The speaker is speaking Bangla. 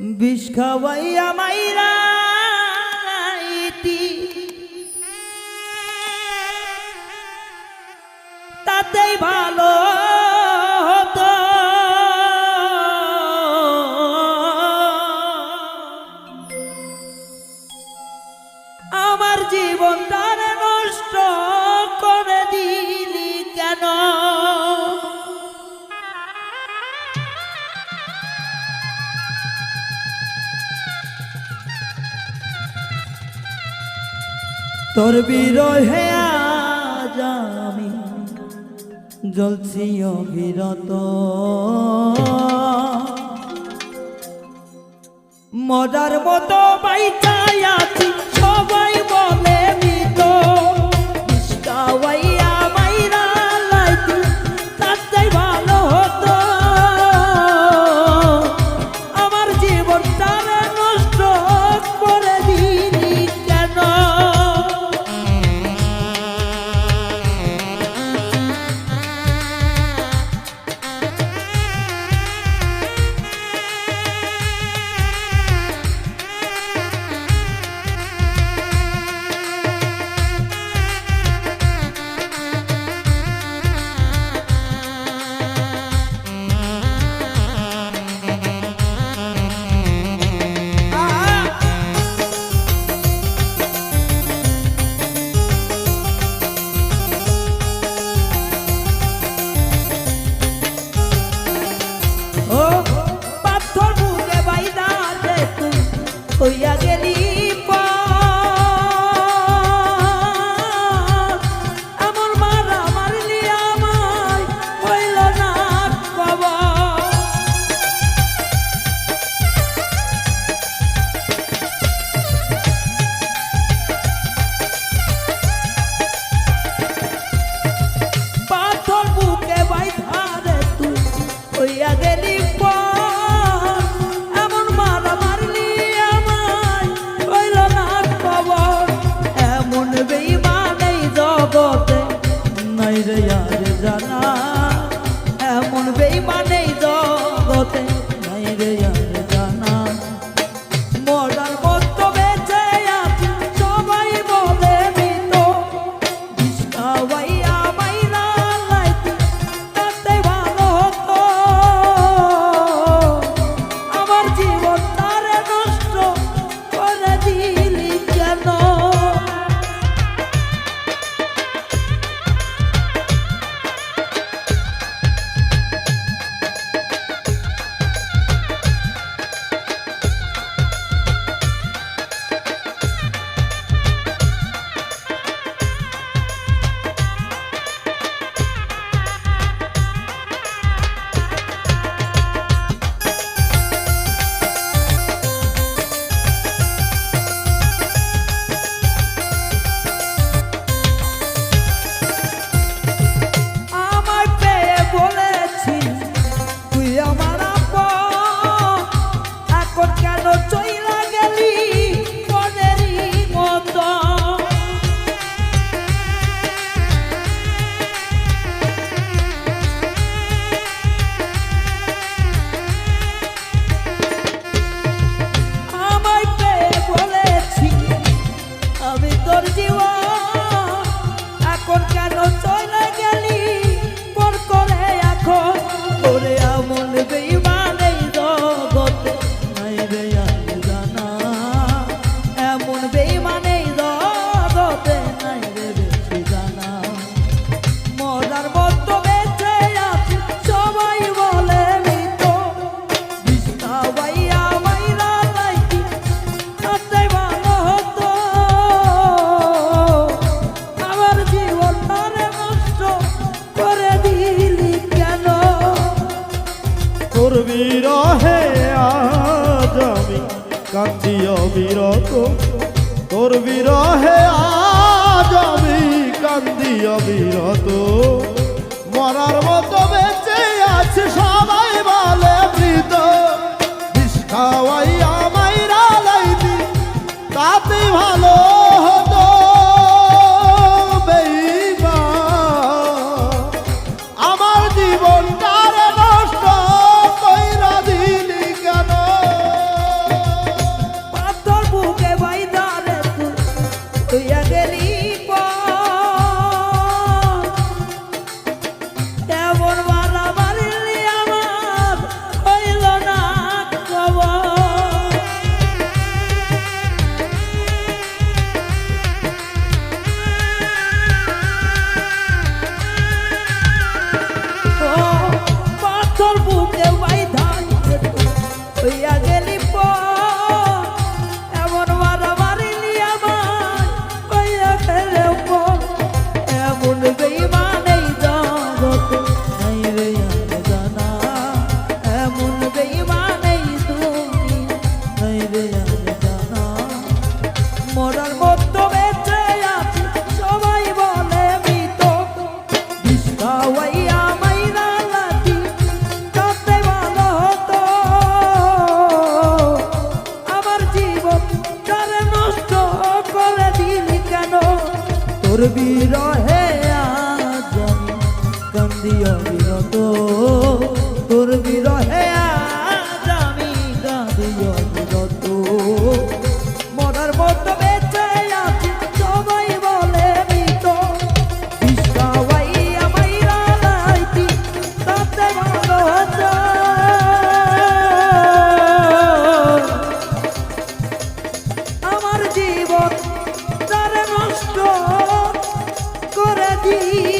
বিষ খাওয়াইয়া মাইরাইতি তাতেই ভালো হতো। আমার জীবনটা নষ্ট করে দিলি কেন? তোর বিরহে আজ আমি জ্বলছি অবিরত, মজার মতো বাইচাই আছি সবাই বলে মৃত। বিষ খাওয়াইয়া মাইরা লাইতি তাতেই ভালো হতো। আমার জীবনটা নষ্ট করে দিলি কেন? হইয়া গেলি আমার মারা মারলি আমায় হইল না খবর। পাথর বুকে বাইধা রে তুই হইয়া গেলি জানা এমন বেঈমানেই জগতে নাই রে আর জানা। মরার মতো বেঁচে আছি সবাই বলে মৃত। বিষ খাওয়াইয়া মাইরা লাইতি তাতে ভালো হতো। আমার জীবনটা নষ্ট করে দিলি কেন? তোর বিরহে আজ আমি কাঁদি অবিরত, তোর বিরহে আজ আমি কাঁদি অবিরত। মরার মতো বেঁচে আছে সবাই বলে মৃত। বিষ খাওয়াইয়া মাইরা লাইতি তাতে ভালো হতো। আমার জীবনটা নষ্ট কইরা দিলি কেন? বিরহে আজ আমি কান্দি অবিরত, তোর বিরহে আজ আমি কান্দি অবিরত। মরার মতো বেঁচে আছি সবাই বলে মৃত, বিষ্ণাবাই আমায় রাইতি তাতে ভালো হতো। আমার জীবন তারে নষ্ট করে দিলি